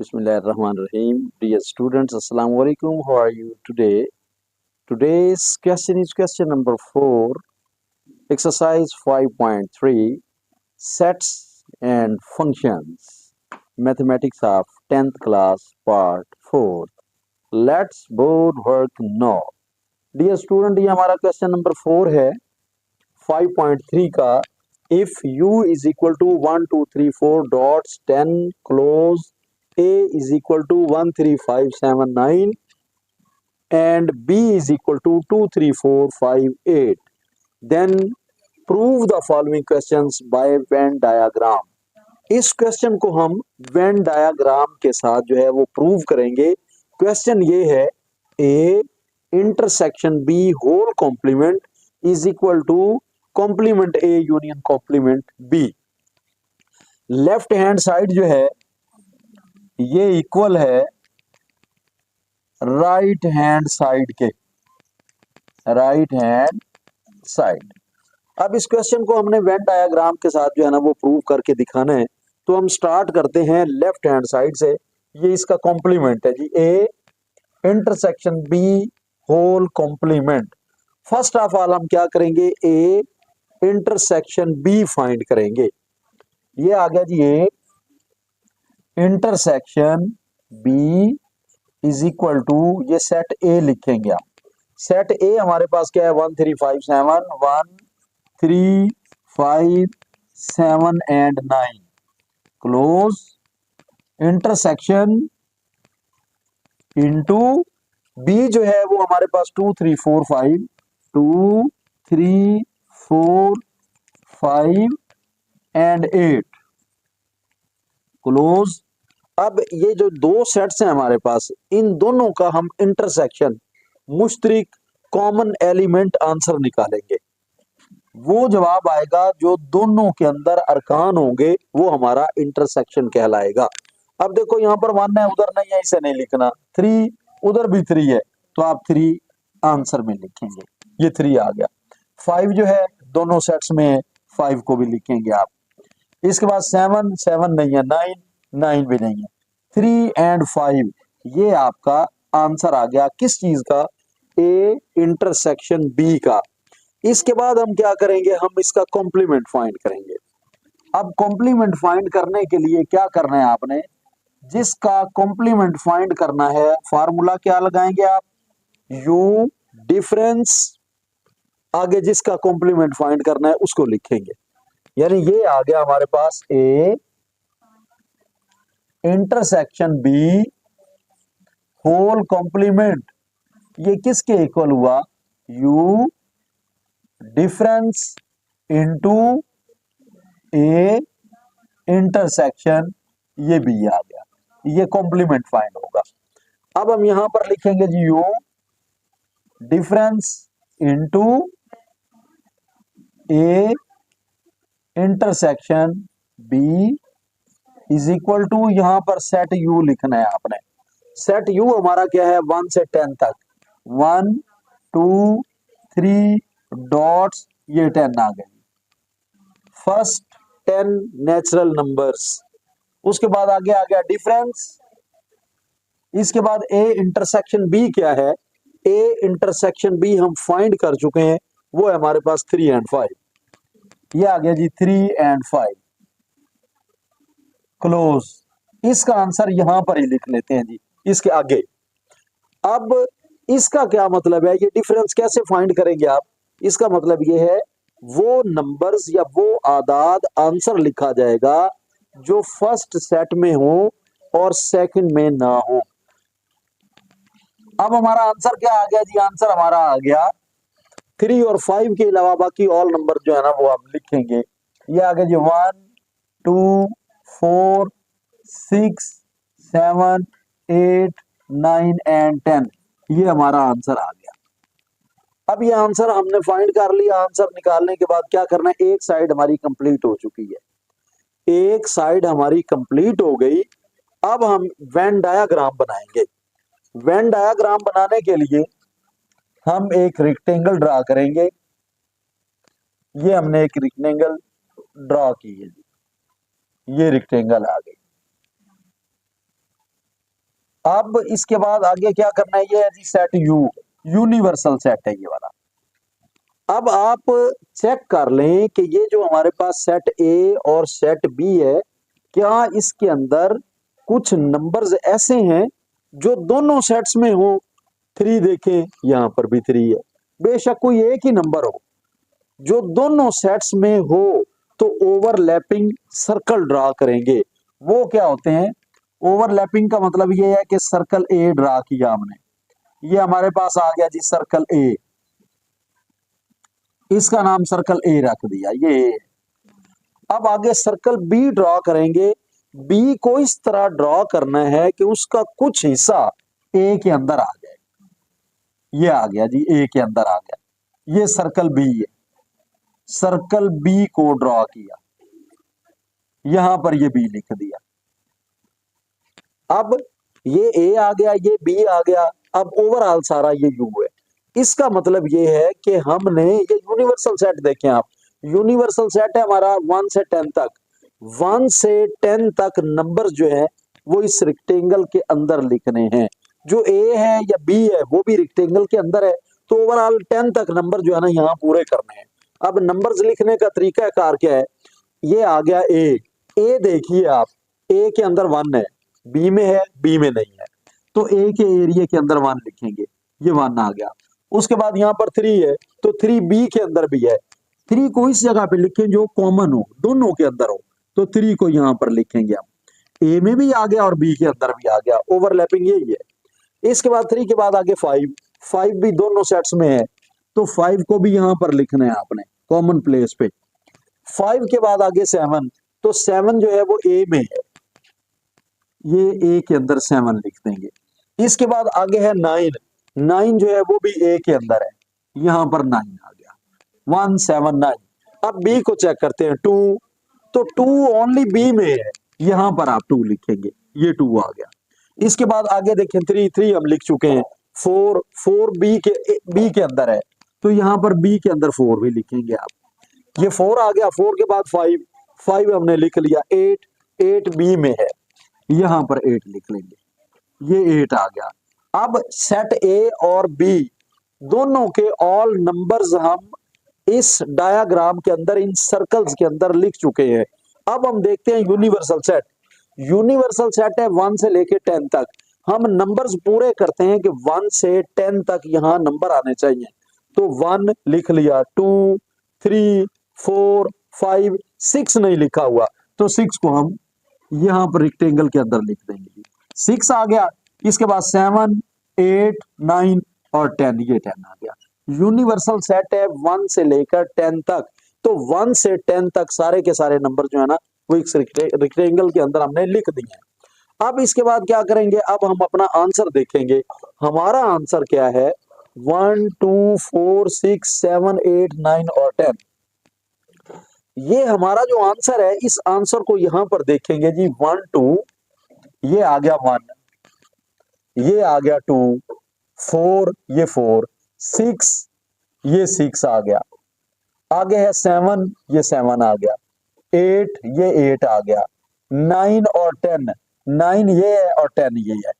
Bismillahirrahmanirrahim. Dear students, Assalamu alaikum. How are you today? Today's question is question number 4, exercise 5.3, sets and functions. Mathematics of 10th class, part 4. Let's both work now. Dear student, ये हमारा question number 4 है 5.3 का. If u is equal to 1 2 3 4 dots 10 close a is equal to 1 3 5 7 9 and b is equal to 2 3 4 5 8, then prove the following questions by Venn diagram. इस question को हम Venn diagram के साथ जो है वो प्रूव करेंगे. क्वेश्चन ये है, A intersection B whole complement is equal to complement A union complement B. Left hand side जो है ये इक्वल है राइट हैंड साइड के. Right hand side. अब इस क्वेश्चन को हमने वेन डायग्राम के साथ जो है ना वो प्रूव करके दिखाना है. तो हम स्टार्ट करते हैं लेफ्ट हैंड साइड से. ये इसका कॉम्प्लीमेंट है जी, A intersection B whole complement. First of all हम क्या करेंगे, ए इंटरसेक्शन बी फाइंड करेंगे. ये आ गया जी, A intersection B is equal to, ये सेट ए लिखेंगे आप. सेट ए हमारे पास क्या है, 1 3 5 7 1 3 5 7 and 9 close intersection into B जो है वो हमारे पास 2 3 4 5 2 3 4 5 एंड 8 क्लोज. अब ये जो दो सेट्स हैं हमारे पास, इन दोनों का हम इंटरसेक्शन मुश्तरिक कॉमन एलिमेंट आंसर निकालेंगे. वो जवाब आएगा जो दोनों के अंदर अरकान होंगे, वो हमारा इंटरसेक्शन कहलाएगा. अब देखो यहाँ पर 1 है, उधर नहीं है, इसे नहीं लिखना. 3 उधर भी 3 है, तो आप 3 आंसर में लिखेंगे. ये 3 आ गया. 5 जो है दोनों सेट्स में 5 को भी लिखेंगे आप. इसके बाद 7 7 नहीं है, 9 9 भी नहीं है. 3 एंड 5 ये आपका आंसर आ गया किस चीज का, ए इंटरसेक्शन बी का. इसके बाद हम क्या करेंगे, हम इसका कॉम्प्लीमेंट फाइंड करेंगे. अब कॉम्प्लीमेंट फाइंड करने के लिए क्या करना है आपने, जिसका कॉम्प्लीमेंट फाइंड करना है फार्मूला क्या लगाएंगे आप, यू डिफरेंस, आगे जिसका कॉम्प्लीमेंट फाइंड करना है उसको लिखेंगे. यानी ये आ गया हमारे पास, A intersection B whole complement, ये किसके इक्वल हुआ, U difference into A intersection, ये बी आ गया. ये कॉम्प्लीमेंट फाइंड होगा. अब हम यहां पर लिखेंगे जी, U difference into A intersection B is equal to, यहां पर सेट यू लिखना है आपने. सेट यू हमारा क्या है, 1 से 10 तक. 1 2 3 डॉट्स, ये 10 आ गए. First 10 natural numbers. उसके बाद आगे आ गया डिफरेंस. इसके बाद ए इंटरसेक्शन बी क्या है, ए इंटरसेक्शन बी हम फाइंड कर चुके हैं, वो है हमारे पास 3 एंड 5. ये आ गया जी 3 एंड 5 क्लोज. इसका आंसर यहां पर ही लिख लेते हैं जी, इसके आगे. अब इसका क्या मतलब है, ये डिफरेंस कैसे फाइंड करेंगे आप, इसका मतलब ये है वो नंबर्स या वो आदाद आंसर लिखा जाएगा जो फर्स्ट सेट में हो और सेकंड में ना हो. अब हमारा आंसर क्या आ गया जी, आंसर हमारा आ गया 3 और 5 के अलावा बाकी ऑल नंबर जो है ना वो हम लिखेंगे. ये आ गया जी 1 2 4 6 7 8 9 एंड 10. ये हमारा आंसर आ गया. अब ये आंसर हमने फाइंड कर लिया. आंसर निकालने के बाद क्या करना है, एक साइड हमारी कंप्लीट हो चुकी है. एक साइड हमारी कंप्लीट हो गई. अब हम वेन डायग्राम बनाएंगे. वेन डायग्राम बनाने के लिए हम एक रेक्टेंगल ड्रा करेंगे. ये हमने एक रेक्टेंगल ड्रा की है, ये रेक्टेंगल आ गई. अब इसके बाद आगे क्या करना है, ये है जी सेट यू, यूनिवर्सल सेट है ये वाला। अब आप चेक कर लें कि ये जो हमारे पास सेट ए और सेट बी है, क्या इसके अंदर कुछ नंबर्स ऐसे हैं जो दोनों सेट्स में हो। थ्री देखें, यहां पर भी थ्री है। बेशक कोई एक ही नंबर हो जो दोनों सेट्स में हो तो ओवरलैपिंग सर्कल ड्रा करेंगे। वो क्या होते हैं, ओवरलैपिंग का मतलब ये है कि सर्कल ए ड्रा किया हमने, ये हमारे पास आ गया जी सर्कल ए, इसका नाम सर्कल ए रख दिया ये। अब आगे सर्कल बी ड्रॉ करेंगे। बी को इस तरह ड्रॉ करना है कि उसका कुछ हिस्सा ए के अंदर आ जाए। ये आ गया जी, ए के अंदर आ गया, ये सर्कल बी है। सर्कल बी को ड्रॉ किया, यहां पर ये बी लिख दिया। अब ये ए आ गया, ये बी आ गया। अब ओवरऑल सारा ये यू है। इसका मतलब ये है कि हमने ये यूनिवर्सल सेट देखें आप, यूनिवर्सल सेट है हमारा 1 से 10 तक। 1 से 10 तक नंबर जो है वो इस रेक्टेंगल के अंदर लिखने हैं। जो ए है या बी है वो भी रेक्टेंगल के अंदर है, तो ओवरऑल 10 तक नंबर जो है ना यहाँ पूरे करने हैं। अब नंबर्स लिखने का तरीका कार क्या है, ये आ गया ए। ए देखिए आप, ए के अंदर 1 है, बी में है, बी में नहीं है, तो ए के एरिया के अंदर 1 लिखेंगे, ये 1 आ गया। उसके बाद यहाँ पर 3 है, तो 3 बी के अंदर भी है। 3 को इस जगह पे लिखें जो कॉमन हो, दोनों के अंदर हो, तो 3 को यहाँ पर लिखेंगे हम। ए में भी आ गया और बी के अंदर भी आ गया, ओवरलैपिंग यही है। इसके बाद 3 के बाद आगे 5, 5 भी दोनों सेट्स में है, तो 5 को भी यहाँ पर लिखना है आपने कॉमन प्लेस पे। 5 के बाद आगे 7, तो 7 जो है वो ए में है, ये ए के अंदर 7 लिख देंगे। इसके बाद आगे है 9, 9 जो है वो भी ए के अंदर है, यहां पर 9 आ गया, 1 7 9। अब बी को चेक करते हैं, 2, तो 2 ओनली बी में है, यहां पर आप 2 लिखेंगे, ये 2 आ गया। इसके बाद आगे देखें 3, 3 हम लिख चुके हैं। 4, 4 बी के अंदर है, तो यहां पर बी के अंदर 4 भी लिखेंगे आप, ये 4 आ गया। 4 के बाद 5, 5 हमने लिख लिया। 8, 8 बी में है, यहां पर 8 लिख लेंगे, ये 8 आ गया। अब सेट ए और बी दोनों के ऑल नंबर्स हम इस डायग्राम के अंदर, इन सर्कल्स के अंदर लिख चुके हैं। अब हम देखते हैं यूनिवर्सल सेट। यूनिवर्सल सेट है 1 से लेके 10 तक। हम नंबर्स पूरे करते हैं कि 1 से 10 तक यहां नंबर आने चाहिए, तो 1 लिख लिया, 2 3 4 5 6 नहीं लिखा हुआ, तो 6 को हम यहां पर रेक्टेंगल के अंदर लिख देंगे, 6 आ गया। इसके बाद 7 8 9 और 10, ये 10 आ गया। यूनिवर्सल सेट है 1 से लेकर 10 तक, तो 1 से 10 तक सारे के सारे नंबर जो है ना वो एक रेक्टेंगल के अंदर हमने लिख दिए हैं। अब इसके बाद क्या करेंगे, अब हम अपना आंसर देखेंगे। हमारा आंसर क्या है, 1 2 4 6 7 8 9 और 10। ये हमारा जो आंसर है, इस आंसर को यहां पर देखेंगे जी, 1 2, ये आ गया 1, ये आ गया 2, 4 ये 4, 6 ये 6 आ गया, आगे है 7 ये 7 आ गया, 8 ये 8 आ गया, 9 और 10, 9 ये है और 10 ये है।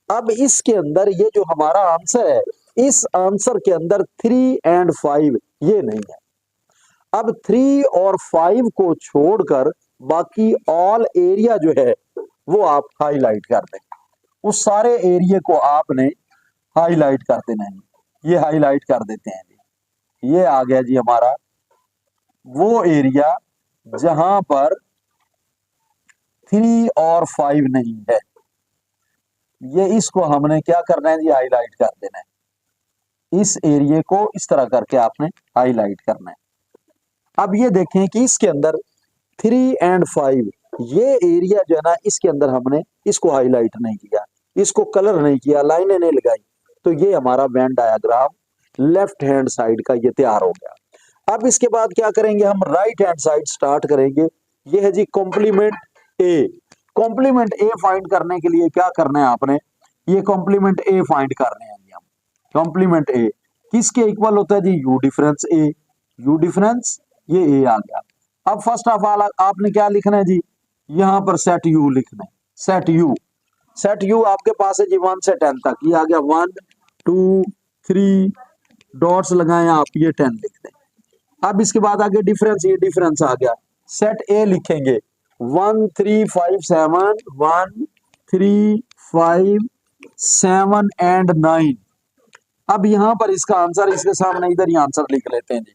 अब इसके अंदर ये जो हमारा आंसर है, इस आंसर के अंदर 3 और 5 ये नहीं है। अब 3 और 5 को छोड़कर बाकी ऑल एरिया जो है वो आप हाईलाइट कर दें। उस सारे एरिया को आपने हाईलाइट कर देना है, ये हाईलाइट कर देते हैं जी। ये आ गया जी हमारा वो एरिया जहां पर 3 और 5 नहीं है, ये इसको हमने क्या करना है जी, हाईलाइट कर देना है। इस एरिया को इस तरह करके आपने हाईलाइट करना है। अब ये देखें कि इसके अंदर 3 और 5 ये एरिया जो है ना, इसके अंदर हमने इसको हाईलाइट नहीं किया, इसको कलर नहीं किया, लाइनें नहीं लगाई, तो ये हमारा Venn diagram left hand side का ये तैयार हो गया। अब इसके बाद क्या करेंगे, हम राइट हैंड साइड स्टार्ट करेंगे। ये है जी complement A. Complement A find करने के लिए क्या करना है आपने, ये कॉम्प्लीमेंट ए फाइंड करने हैं हम। कॉम्प्लीमेंट ए किसके इक्वल होता है जी, U difference A. U difference ये ए आ गया। अब फर्स्ट ऑफ ऑल आपने क्या लिखना है जी, यहां पर सेट यू लिखना है, सेट यू। सेट यू आपके पास है जी 1 से 10 तक, ये आ गया 1 2 3 डॉट्स लगाए आप, ये 10 लिख दें। अब इसके बाद आगे डिफरेंस, ये डिफरेंस आ गया। सेट ए लिखेंगे 1 3 5 7 1 3 5 7 एंड 9। अब यहां पर इसका आंसर इसके सामने इधर ही आंसर लिख लेते हैं जी।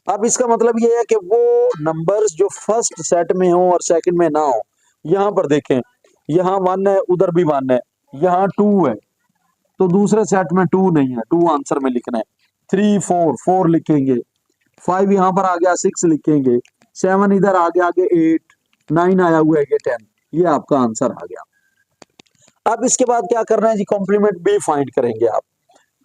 अब इसका मतलब ये है कि वो नंबर्स जो फर्स्ट सेट में हो और सेकंड में ना हो, यहां पर देखें, यहाँ 1 है, उधर भी 1 है, यहाँ 2 है, तो दूसरे सेट में 2 नहीं है, 2 आंसर में लिखना है। 3 4 4 लिखेंगे, 5 यहाँ पर आ गया 6 लिखेंगे, 7 इधर आ गया, आगे 8 9 आया हुआ है, 10, ये आपका आंसर आ गया। अब इसके बाद क्या करना है जी, कॉम्प्लीमेंट बी फाइंड करेंगे आप।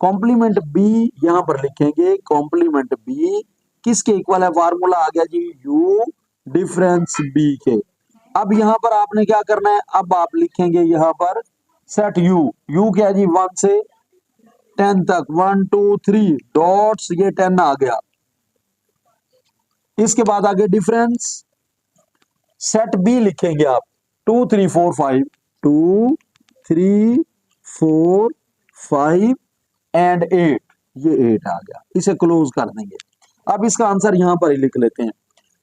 कॉम्प्लीमेंट बी यहां पर लिखेंगे, कॉम्प्लीमेंट बी किसके इक्वल है, फार्मूला आ गया जी यू डिफरेंस बी के। अब यहां पर आपने क्या करना है, अब आप लिखेंगे यहां पर सेट यू, यू क्या जी 1 से 10 तक, 1 2 3 डॉट्स, ये 10 आ गया। इसके बाद आगे डिफरेंस, सेट बी लिखेंगे आप 2 3 4 5 2 3 4 5 एंड 8, ये 8 आ गया, इसे क्लोज कर देंगे। अब इसका आंसर यहां पर ही लिख लेते हैं।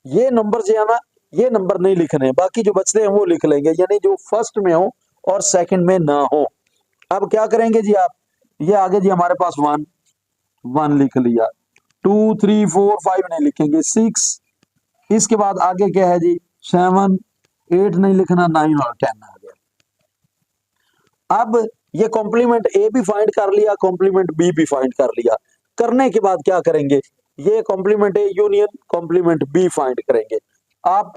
ये नंबर जो है ना, ये नंबर नहीं लिखने, बाकी जो बचते हैं वो लिख लेंगे, यानी जो फर्स्ट में हो और सेकंड में ना हो। अब क्या करेंगे जी आप, ये आगे जी हमारे पास 1 1 लिख लिया, 2 3 4 5 नहीं लिखेंगे, 6, इसके बाद आगे क्या है जी 7 8 नहीं लिखना, 9 और 10 आ गया। अब ये कॉम्प्लीमेंट ए भी फाइंड कर लिया, कॉम्प्लीमेंट बी भी फाइंड कर लिया। करने के बाद क्या करेंगे, ये complement A union complement B find करेंगे। आप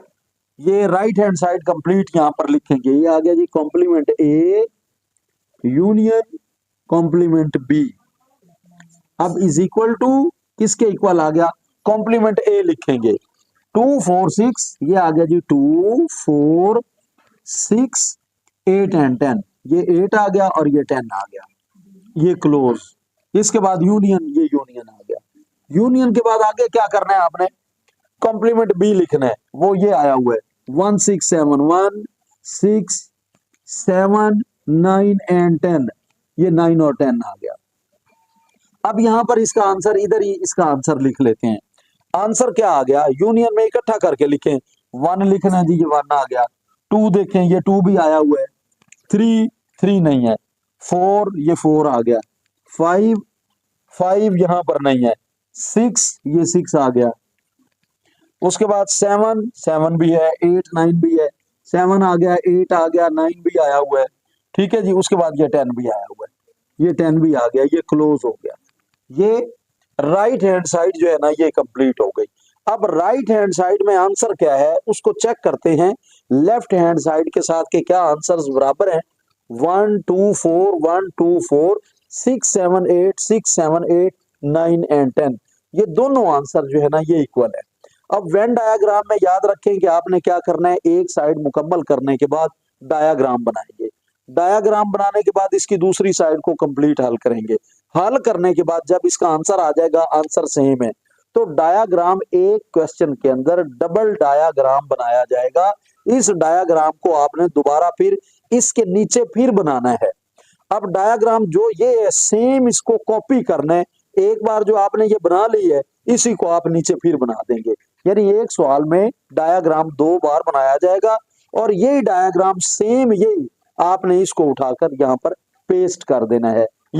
ये राइट हैंड साइड कंप्लीट यहां पर लिखेंगे, ये आ गया जी complement A union complement B. अब इज इक्वल टू किसके इक्वल आ गया, कॉम्प्लीमेंट ए लिखेंगे 2 4 6, ये आ गया जी 2 4 6 8 एंड 10, ये 8 आ गया और ये 10 आ गया, ये क्लोज। इसके बाद यूनियन, ये यूनियन आ गया। यूनियन के बाद आगे क्या करना है आपने, कॉम्प्लीमेंट बी लिखना है, वो ये आया हुआ है 1 6 7 1 6 7 9 एंड 10, ये 9 और 10 आ गया। अब यहां पर इसका आंसर इधर ही इसका आंसर लिख लेते हैं। आंसर क्या आ गया, यूनियन में इकट्ठा करके लिखें, 1 लिखना है जी, ये 1 आ गया। 2 देखें, ये 2 भी आया हुआ है। 3 3 नहीं है। 4 ये 4 आ गया। 5 5 यहां पर नहीं है। 6 ये 6 आ गया। उसके बाद 7 7 भी है, 8 9 भी है। 7 आ गया, 8 आ गया, 9 भी आया हुआ है। ठीक है जी। उसके बाद ये 10 भी आया हुआ है, ये 10 भी आ गया, ये क्लोज हो गया। ये राइट हैंड साइड जो है ना, ये कंप्लीट हो गई। अब राइट हैंड साइड में आंसर क्या है उसको चेक करते हैं लेफ्ट हैंड साइड के साथ के क्या आंसर्स बराबर हैं। 1 2 4 1 2 4 6 7 8 6 7 8 9 एंड 10, ये दोनों आंसर जो है ना ये इक्वल है। अब वेन डायग्राम में याद रखें कि आपने क्या करना है, एक साइड मुकम्मल करने के बाद डायग्राम बनाएंगे। डायग्राम बनाने के बाद इसकी दूसरी साइड को कंप्लीट हल करेंगे। हल करने के बाद जब इसका आंसर आ जाएगा, आंसर सेम है, तो डायग्राम एक क्वेश्चन के अंदर डबल डायग्राम बनाया जाएगा। इस डायग्राम को आपने दोबारा फिर इसके नीचे फिर बनाना है। अब डायग्राम जो ये है सेम इसको कॉपी करना है। एक बार जो आपने ये बना ली है इसी को आप नीचे फिर बना देंगे, यानी एक सवाल में डायग्राम 2 बार बनाया जाएगा और यही डायग्राम सेम यही आपने इसको उठाकर यहाँ पर पेस्ट कर देना है।